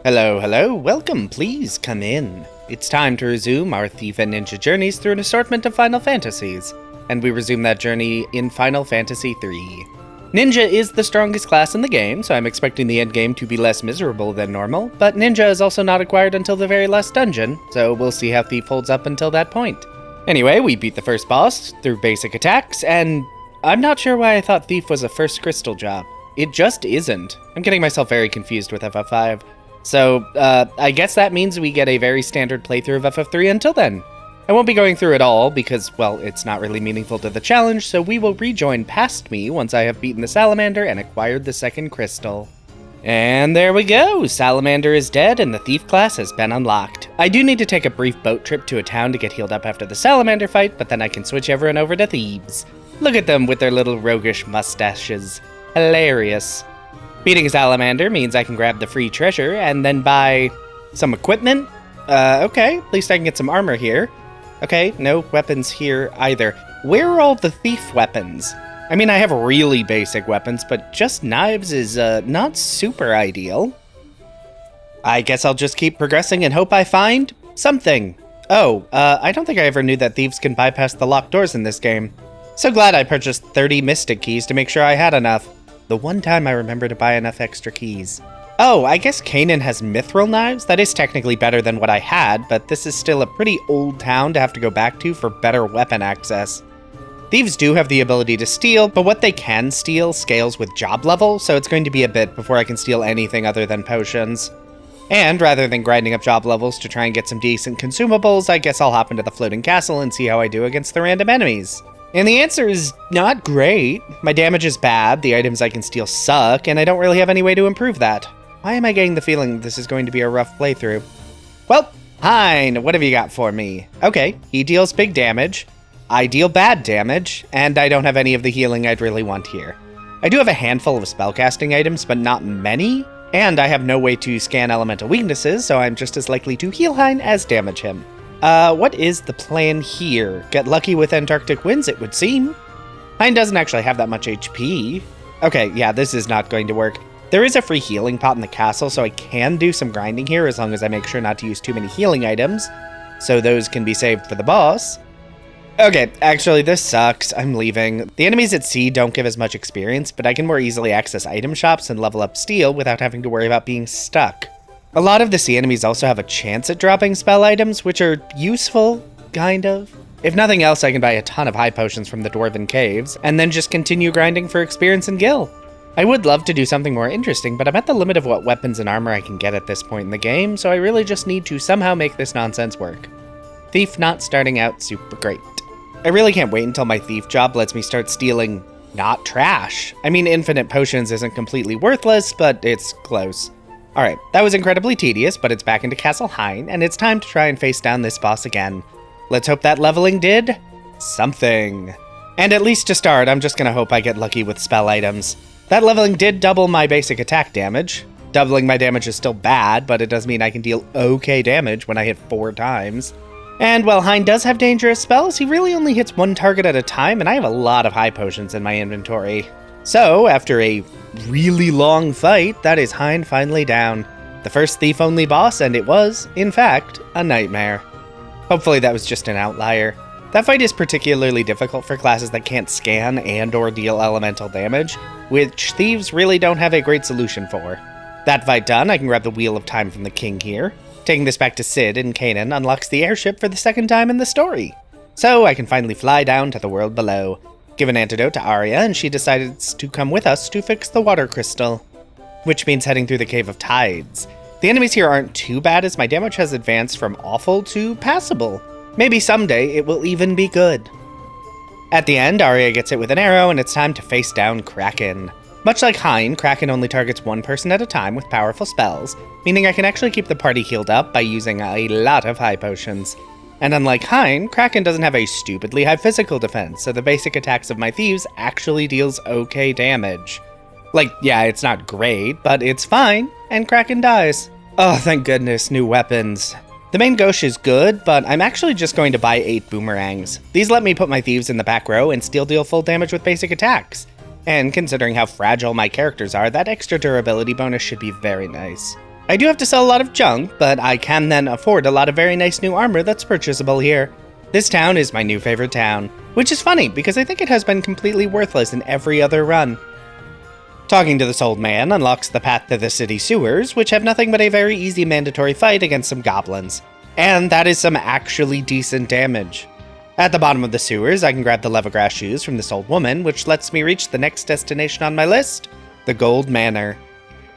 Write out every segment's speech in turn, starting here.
Hello, hello, welcome, please come in. It's time to resume our Thief and Ninja journeys through an assortment of Final Fantasies, and we resume that journey in Final Fantasy III. Ninja is the strongest class in the game, so I'm expecting the endgame to be less miserable than normal, but Ninja is also not acquired until the very last dungeon, so we'll see how Thief holds up until that point. Anyway, we beat the first boss through basic attacks, and I'm not sure why I thought Thief was a first crystal job. It just isn't. I'm getting myself very confused with FF5. So, I guess that means we get a very standard playthrough of FF3 until then. I won't be going through it all because, well, it's not really meaningful to the challenge, so we will rejoin past me once I have beaten the Salamander and acquired the second crystal. And there we go! Salamander is dead and the Thief class has been unlocked. I do need to take a brief boat trip to a town to get healed up after the Salamander fight, but then I can switch everyone over to Thieves. Look at them with their little roguish mustaches. Hilarious. Beating Salamander means I can grab the free treasure and then buy some equipment. Okay, at least I can get some armor here. Okay, no weapons here either. Where are all the thief weapons? I mean, I have really basic weapons, but just knives is not super ideal. I guess I'll just keep progressing and hope I find something. Oh, I don't think I ever knew that thieves can bypass the locked doors in this game. So glad I purchased 30 Mystic Keys to make sure I had enough. The one time I remember to buy enough extra keys. Oh, I guess Canaan has mithril knives? That is technically better than what I had, but this is still a pretty old town to have to go back to for better weapon access. Thieves do have the ability to steal, but what they can steal scales with job level, so it's going to be a bit before I can steal anything other than potions. And rather than grinding up job levels to try and get some decent consumables, I guess I'll hop into the floating castle and see how I do against the random enemies. And the answer is not great. My damage is bad, the items I can steal suck, and I don't really have any way to improve that. Why am I getting the feeling this is going to be a rough playthrough? Well, Hein, what have you got for me? Okay, he deals big damage, I deal bad damage, and I don't have any of the healing I'd really want here. I do have a handful of spellcasting items, but not many, and I have no way to scan elemental weaknesses, so I'm just as likely to heal Hein as damage him. What is the plan here? Get lucky with Antarctic winds, it would seem. Hein doesn't actually have that much HP. Okay, yeah, this is not going to work. There is a free healing pot in the castle, so I can do some grinding here as long as I make sure not to use too many healing items, so those can be saved for the boss. Okay, actually, this sucks. I'm leaving. The enemies at sea don't give as much experience, but I can more easily access item shops and level up steel without having to worry about being stuck. A lot of the sea enemies also have a chance at dropping spell items, which are useful, kind of. If nothing else, I can buy a ton of high potions from the Dwarven Caves, and then just continue grinding for experience and gil. I would love to do something more interesting, but I'm at the limit of what weapons and armor I can get at this point in the game, so I really just need to somehow make this nonsense work. Thief not starting out super great. I really can't wait until my thief job lets me start stealing not trash. I mean, infinite potions isn't completely worthless, but it's close. Alright, that was incredibly tedious, but it's back into Castle Hein, and it's time to try and face down this boss again. Let's hope that leveling did something. And at least to start, I'm just gonna hope I get lucky with spell items. That leveling did double my basic attack damage. Doubling my damage is still bad, but it does mean I can deal okay damage when I hit 4 times. And while Hein does have dangerous spells, he really only hits one target at a time, and I have a lot of high potions in my inventory. So, after a really long fight, that is Hein finally down. The first thief-only boss, and it was, in fact, a nightmare. Hopefully that was just an outlier. That fight is particularly difficult for classes that can't scan and or deal elemental damage, which thieves really don't have a great solution for. That fight done, I can grab the Wheel of Time from the king here. Taking this back to Cid in Canaan unlocks the airship for the second time in the story. So I can finally fly down to the world below. Give an antidote to Arya, and she decides to come with us to fix the water crystal, which means heading through the Cave of Tides. The enemies here aren't too bad as my damage has advanced from awful to passable. Maybe someday it will even be good. At the end, Arya gets hit with an arrow, and it's time to face down Kraken. Much like Hein, Kraken only targets one person at a time with powerful spells, meaning I can actually keep the party healed up by using a lot of high potions. And unlike Hein, Kraken doesn't have a stupidly high physical defense, so the basic attacks of my thieves actually deals okay damage. Like, yeah, it's not great, but it's fine, and Kraken dies. Oh, thank goodness, new weapons. The main gauche is good, but I'm actually just going to buy 8 boomerangs. These let me put my thieves in the back row and still deal full damage with basic attacks. And considering how fragile my characters are, that extra durability bonus should be very nice. I do have to sell a lot of junk, but I can then afford a lot of very nice new armor that's purchasable here. This town is my new favorite town, which is funny because I think it has been completely worthless in every other run. Talking to this old man unlocks the path to the city sewers, which have nothing but a very easy mandatory fight against some goblins. And that is some actually decent damage. At the bottom of the sewers, I can grab the leathergrass shoes from this old woman, which lets me reach the next destination on my list, the Gold Manor.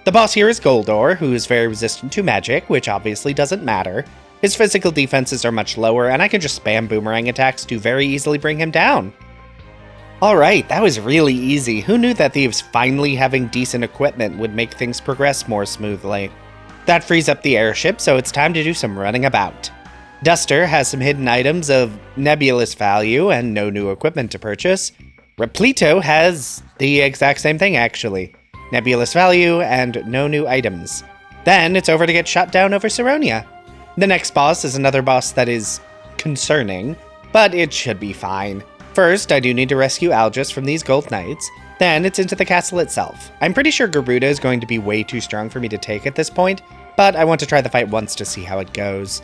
The boss here is Goldor, who is very resistant to magic, which obviously doesn't matter. His physical defenses are much lower, and I can just spam boomerang attacks to very easily bring him down. Alright, that was really easy. Who knew that Thieves finally having decent equipment would make things progress more smoothly? That frees up the airship, so it's time to do some running about. Duster has some hidden items of nebulous value and no new equipment to purchase. Repleto has the exact same thing, actually. Nebulous value and no new items. Then it's over to get shot down over Saronia. The next boss is another boss that is concerning, but it should be fine. First, I do need to rescue Algis from these gold knights. Then it's into the castle itself. I'm pretty sure Garuda is going to be way too strong for me to take at this point, but I want to try the fight once to see how it goes.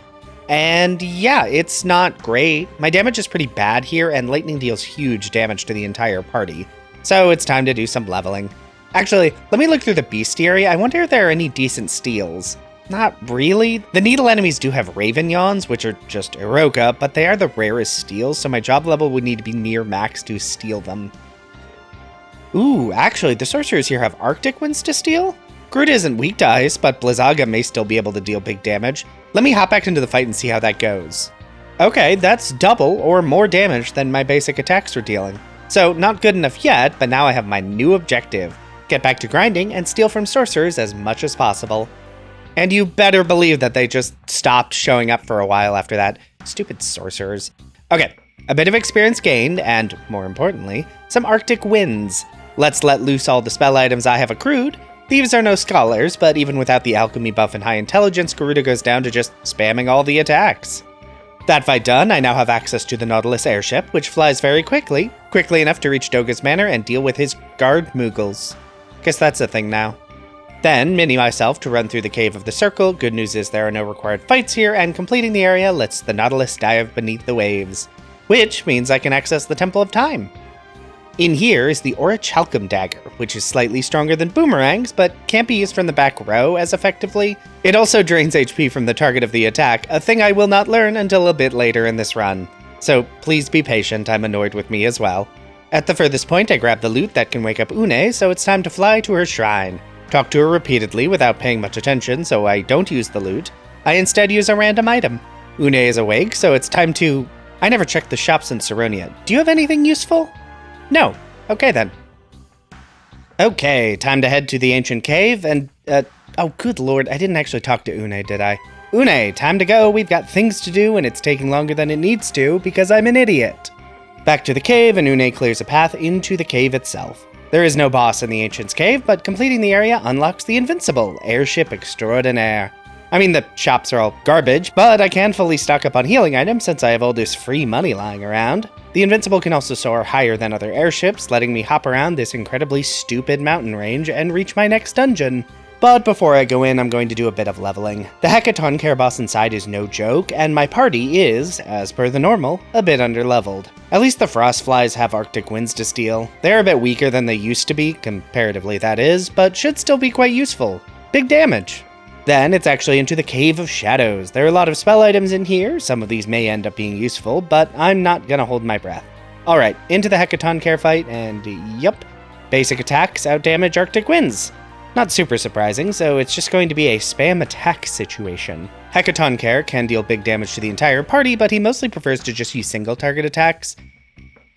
And yeah, it's not great. My damage is pretty bad here, and lightning deals huge damage to the entire party. So it's time to do some leveling. Actually, let me look through the bestiary. I wonder if there are any decent steals. Not really. The needle enemies do have Raven Yawns, which are just Eroka, but they are the rarest steals, so my job level would need to be near max to steal them. Ooh, actually, the sorcerers here have Arctic Winds to steal? Garuda isn't weak to ice, but Blizzaga may still be able to deal big damage. Let me hop back into the fight and see how that goes. Okay, that's double or more damage than my basic attacks were dealing. So, not good enough yet, but now I have my new objective. Get back to grinding and steal from sorcerers as much as possible. And you better believe that they just stopped showing up for a while after that. Stupid sorcerers. Okay, a bit of experience gained, and more importantly, some Arctic winds. Let's let loose all the spell items I have accrued. Thieves are no scholars, but even without the alchemy buff and high intelligence, Garuda goes down to just spamming all the attacks. That fight done, I now have access to the Nautilus airship, which flies very quickly enough to reach Doga's manor and deal with his guard Moogles. Guess that's a thing now. Then, mini myself to run through the Cave of the Circle. Good news is there are no required fights here, and completing the area lets the Nautilus dive beneath the waves, which means I can access the Temple of Time. In here is the Orichalcum Dagger, which is slightly stronger than boomerangs, but can't be used from the back row as effectively. It also drains HP from the target of the attack, a thing I will not learn until a bit later in this run. So please be patient, I'm annoyed with me as well. At the furthest point, I grab the loot that can wake up Une, so it's time to fly to her shrine. Talk to her repeatedly without paying much attention, so I don't use the loot. I instead use a random item. Une is awake, so it's time to... I never checked the shops in Saronia. Do you have anything useful? No. Okay then. Okay, time to head to the ancient cave, and, oh good lord, I didn't actually talk to Une, did I? Une, time to go, we've got things to do, and it's taking longer than it needs to, because I'm an idiot. Back to the cave, and Une clears a path into the cave itself. There is no boss in the Ancient's Cave, but completing the area unlocks the invincible Airship Extraordinaire. I mean, the shops are all garbage, but I can fully stock up on healing items since I have all this free money lying around. The Invincible can also soar higher than other airships, letting me hop around this incredibly stupid mountain range and reach my next dungeon. But before I go in, I'm going to do a bit of leveling. The Hecaton Care boss inside is no joke, and my party is, as per the normal, a bit underleveled. At least the Frostflies have Arctic Winds to steal. They're a bit weaker than they used to be, comparatively that is, but should still be quite useful. Big damage. Then it's actually into the Cave of Shadows. There are a lot of spell items in here, some of these may end up being useful, but I'm not gonna hold my breath. Alright, into the Hecaton Care fight, and yup, basic attacks outdamage Arctic Winds. Not super surprising, so it's just going to be a spam attack situation. Hecaton Care can deal big damage to the entire party, but he mostly prefers to just use single target attacks.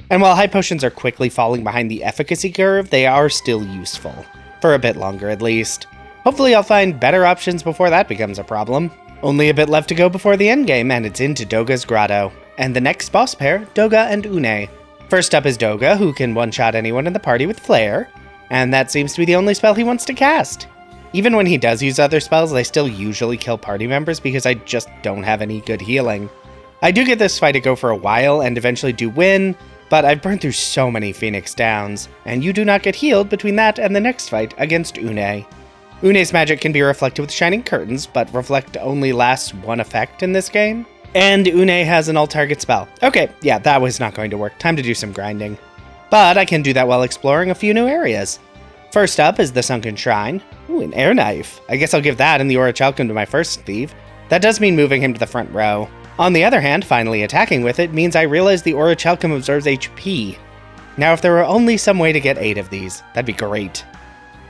And while high potions are quickly falling behind the efficacy curve, they are still useful. For a bit longer at least. Hopefully I'll find better options before that becomes a problem. Only a bit left to go before the endgame, and it's into Doga's Grotto. And the next boss pair, Doga and Une. First up is Doga, who can one-shot anyone in the party with Flare. And that seems to be the only spell he wants to cast. Even when he does use other spells, they still usually kill party members because I just don't have any good healing. I do get this fight to go for a while and eventually do win, but I've burned through so many Phoenix Downs, and you do not get healed between that and the next fight against Une. Une's magic can be reflected with shining curtains, but reflect only lasts one effect in this game. And Une has an all-target spell. Okay, yeah, that was not going to work. Time to do some grinding. But I can do that while exploring a few new areas. First up is the Sunken Shrine. Ooh, an air knife. I guess I'll give that and the Orichalcum to my first thief. That does mean moving him to the front row. On the other hand, finally attacking with it means I realize the Orichalcum absorbs HP. Now, if there were only some way to get 8 of these, that'd be great.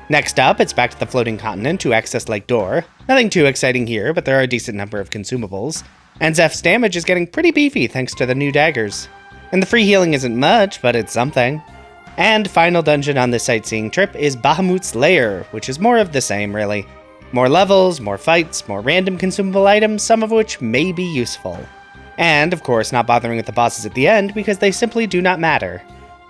Next up, it's back to the floating continent to access Lake Door. Nothing too exciting here, but there are a decent number of consumables. And Zeph's damage is getting pretty beefy thanks to the new daggers. And the free healing isn't much, but it's something. And final dungeon on this sightseeing trip is Bahamut's Lair, which is more of the same, really. More levels, more fights, more random consumable items, some of which may be useful. And, of course, not bothering with the bosses at the end because they simply do not matter.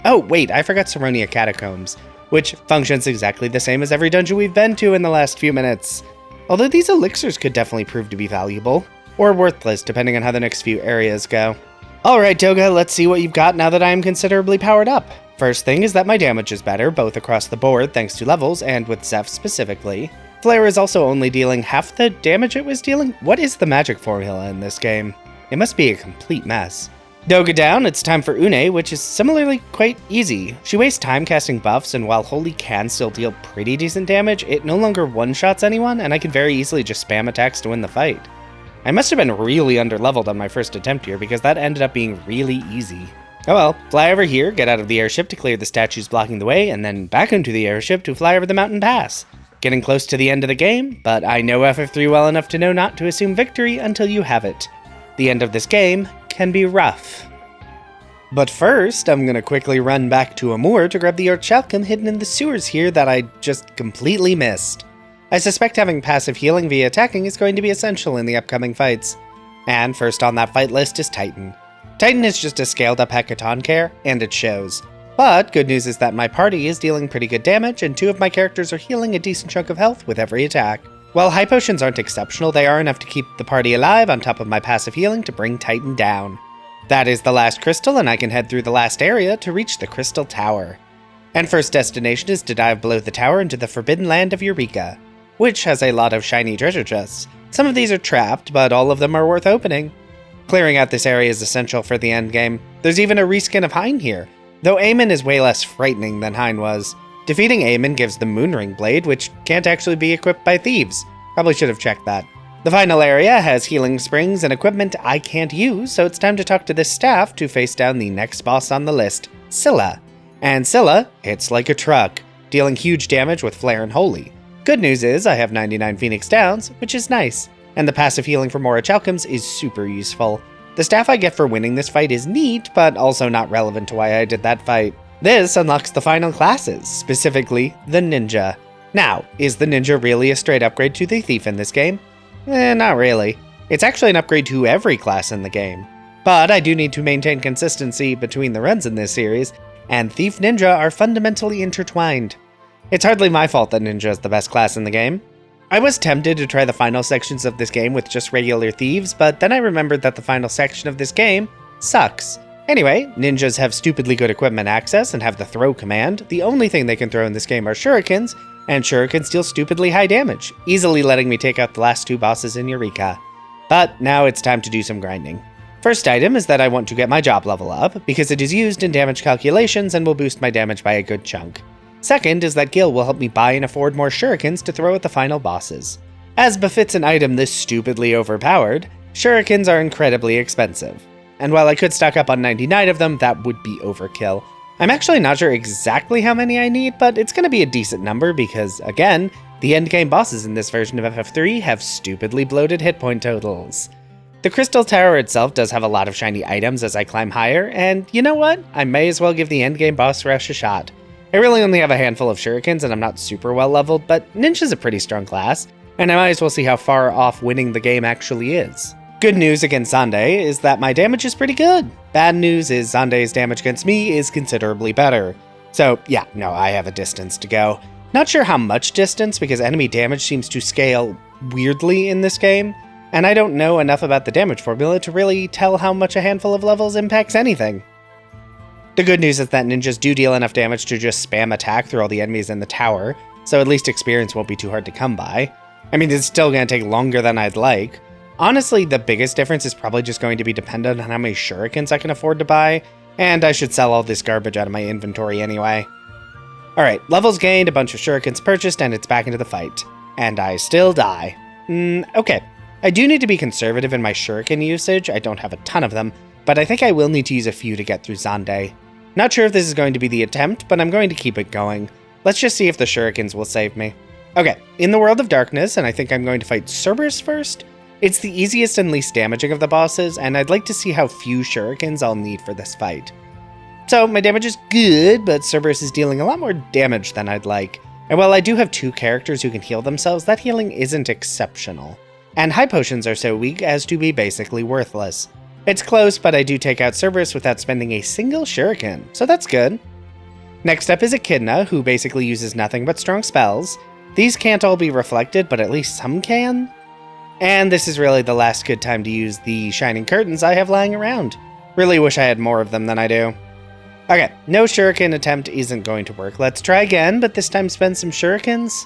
Oh, wait, I forgot Saronia Catacombs, which functions exactly the same as every dungeon we've been to in the last few minutes. Although these elixirs could definitely prove to be valuable, or worthless depending on how the next few areas go. Alright Toga, let's see what you've got now that I am considerably powered up. First thing is that my damage is better, both across the board thanks to levels and with Zeph specifically. Flare is also only dealing half the damage it was dealing? What is the magic formula in this game? It must be a complete mess. Doga down, it's time for Une, which is similarly quite easy. She wastes time casting buffs, and while Holy can still deal pretty decent damage, it no longer one-shots anyone, and I can very easily just spam attacks to win the fight. I must have been really underleveled on my first attempt here, because that ended up being really easy. Oh well, fly over here, get out of the airship to clear the statues blocking the way, and then back into the airship to fly over the mountain pass. Getting close to the end of the game, but I know FF3 well enough to know not to assume victory until you have it. The end of this game can be rough. But first, I'm gonna quickly run back to Amur to grab the Orichalcum hidden in the sewers here that I just completely missed. I suspect having passive healing via attacking is going to be essential in the upcoming fights. And first on that fight list is Titan. Titan is just a scaled up Hecaton care, and it shows. But good news is that my party is dealing pretty good damage, and 2 of my characters are healing a decent chunk of health with every attack. While high potions aren't exceptional, they are enough to keep the party alive on top of my passive healing to bring Titan down. That is the last crystal, and I can head through the last area to reach the Crystal Tower. And first destination is to dive below the tower into the Forbidden Land of Eureka, which has a lot of shiny treasure chests. Some of these are trapped, but all of them are worth opening. Clearing out this area is essential for the endgame. There's even a reskin of Hein here, though Aemon is way less frightening than Hein was. Defeating Aemon gives the Moonring Blade, which can't actually be equipped by Thieves. Probably should have checked that. The final area has healing springs and equipment I can't use, so it's time to talk to this staff to face down the next boss on the list, Scylla. And Scylla hits like a truck, dealing huge damage with Flare and Holy. Good news is I have 99 Phoenix Downs, which is nice, and the passive healing from Orichalcums is super useful. The staff I get for winning this fight is neat, but also not relevant to why I did that fight. This unlocks the final classes, specifically the Ninja. Now, is the Ninja really a straight upgrade to the Thief in this game? Not really. It's actually an upgrade to every class in the game. But I do need to maintain consistency between the runs in this series, and Thief Ninja are fundamentally intertwined. It's hardly my fault that Ninja is the best class in the game. I was tempted to try the final sections of this game with just regular Thieves, but then I remembered that the final section of this game sucks. Anyway, Ninjas have stupidly good equipment access and have the throw command. The only thing they can throw in this game are shurikens, and shurikens deal stupidly high damage, easily letting me take out the last 2 bosses in Eureka. But now it's time to do some grinding. First item is that I want to get my job level up, because it is used in damage calculations and will boost my damage by a good chunk. Second is that Gil will help me buy and afford more shurikens to throw at the final bosses. As befits an item this stupidly overpowered, shurikens are incredibly expensive. And while I could stock up on 99 of them, that would be overkill. I'm actually not sure exactly how many I need, but it's going to be a decent number because, again, the endgame bosses in this version of FF3 have stupidly bloated hit point totals. The Crystal Tower itself does have a lot of shiny items as I climb higher, and you know what? I may as well give the endgame boss rush a shot. I really only have a handful of shurikens and I'm not super well leveled, but Ninja's a pretty strong class, and I might as well see how far off winning the game actually is. Good news against Xande is that my damage is pretty good. Bad news is Xande's damage against me is considerably better. So yeah, no, I have a distance to go. Not sure how much distance because enemy damage seems to scale weirdly in this game, and I don't know enough about the damage formula to really tell how much a handful of levels impacts anything. The good news is that ninjas do deal enough damage to just spam attack through all the enemies in the tower, so at least experience won't be too hard to come by. I mean, it's still going to take longer than I'd like. Honestly, the biggest difference is probably just going to be dependent on how many shurikens I can afford to buy, and I should sell all this garbage out of my inventory anyway. Alright, levels gained, a bunch of shurikens purchased, and it's back into the fight. And I still die. Okay. I do need to be conservative in my shuriken usage. I don't have a ton of them, but I think I will need to use a few to get through Xande. Not sure if this is going to be the attempt, but I'm going to keep it going. Let's just see if the shurikens will save me. Okay, in the World of Darkness, and I think I'm going to fight Cerberus first. It's the easiest and least damaging of the bosses, and I'd like to see how few shurikens I'll need for this fight. So, my damage is good, but Cerberus is dealing a lot more damage than I'd like. And while I do have 2 characters who can heal themselves, that healing isn't exceptional. And high potions are so weak as to be basically worthless. It's close, but I do take out Cerberus without spending a single shuriken, so that's good. Next up is Echidna, who basically uses nothing but strong spells. These can't all be reflected, but at least some can. And this is really the last good time to use the shining curtains I have lying around. Really wish I had more of them than I do. Okay, no shuriken attempt isn't going to work. Let's try again, but this time spend some shurikens.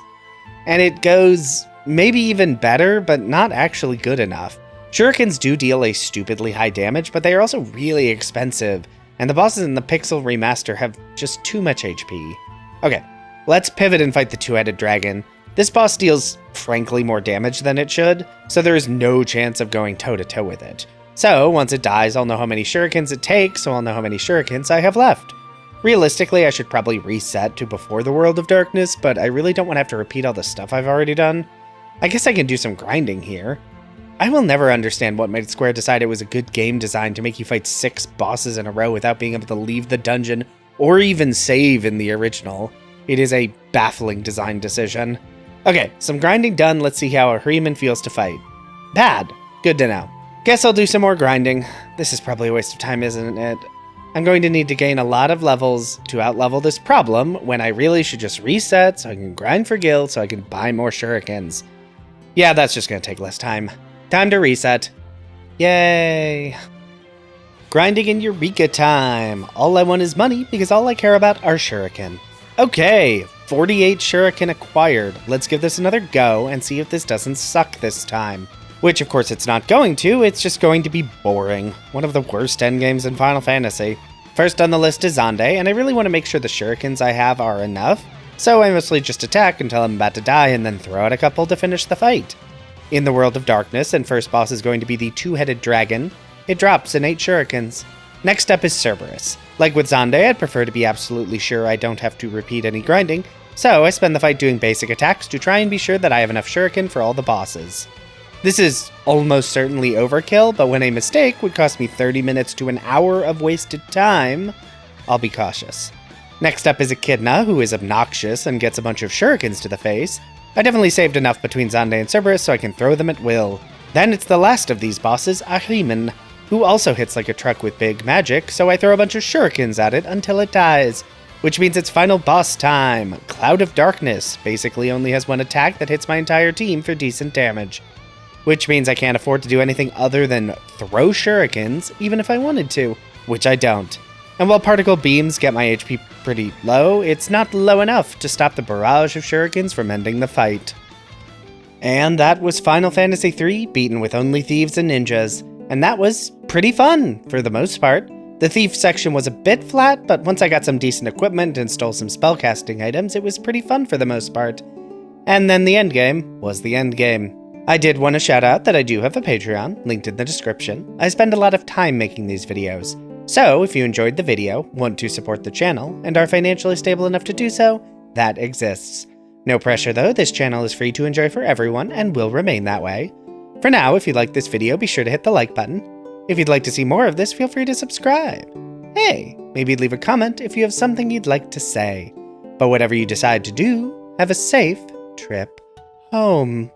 And it goes maybe even better, but not actually good enough. Shurikens do deal a stupidly high damage, but they are also really expensive, and the bosses in the Pixel Remaster have just too much HP. Okay, let's pivot and fight the two-headed dragon. This boss deals, frankly, more damage than it should, so there is no chance of going toe-to-toe with it. So, once it dies, I'll know how many shurikens it takes, so I'll know how many shurikens I have left. Realistically, I should probably reset to before the World of Darkness, but I really don't want to have to repeat all the stuff I've already done. I guess I can do some grinding here. I will never understand what made Square decide it was a good game design to make you fight 6 bosses in a row without being able to leave the dungeon or even save in the original. It is a baffling design decision. Okay, some grinding done, let's see how Ahriman feels to fight. Bad. Good to know. Guess I'll do some more grinding. This is probably a waste of time, isn't it? I'm going to need to gain a lot of levels to outlevel this problem when I really should just reset so I can grind for guild so I can buy more shurikens. Yeah, that's just going to take less time. Time to reset. Yay. Grinding in Eureka time. All I want is money because all I care about are shuriken. Okay, 48 shuriken acquired. Let's give this another go and see if this doesn't suck this time. Which, of course, it's not going to. It's just going to be boring. One of the worst endgames in Final Fantasy. First on the list is Xande, and I really want to make sure the shurikens I have are enough, so I mostly just attack until I'm about to die and then throw out a couple to finish the fight. In the World of Darkness, and first boss is going to be the two-headed dragon, it drops in 8 shurikens. Next up is Cerberus. Like with Xande, I'd prefer to be absolutely sure I don't have to repeat any grinding, so I spend the fight doing basic attacks to try and be sure that I have enough shuriken for all the bosses. This is almost certainly overkill, but when a mistake would cost me 30 minutes to an hour of wasted time, I'll be cautious. Next up is Echidna, who is obnoxious and gets a bunch of shurikens to the face. I definitely saved enough between Xande and Cerberus so I can throw them at will. Then it's the last of these bosses, Ahriman, who also hits like a truck with big magic, so I throw a bunch of shurikens at it until it dies. Which means it's final boss time. Cloud of Darkness basically only has one attack that hits my entire team for decent damage. Which means I can't afford to do anything other than throw shurikens, even if I wanted to, which I don't. And while particle beams get my HP pretty low, it's not low enough to stop the barrage of shurikens from ending the fight. And that was Final Fantasy III, beaten with only thieves and ninjas. And that was pretty fun, for the most part. The thief section was a bit flat, but once I got some decent equipment and stole some spellcasting items, it was pretty fun for the most part. And then the endgame was the endgame. I did want to shout out that I do have a Patreon, linked in the description. I spend a lot of time making these videos. So, if you enjoyed the video, want to support the channel, and are financially stable enough to do so, that exists. No pressure though, this channel is free to enjoy for everyone, and will remain that way. For now, if you liked this video, be sure to hit the like button. If you'd like to see more of this, feel free to subscribe. Hey, maybe leave a comment if you have something you'd like to say. But whatever you decide to do, have a safe trip home.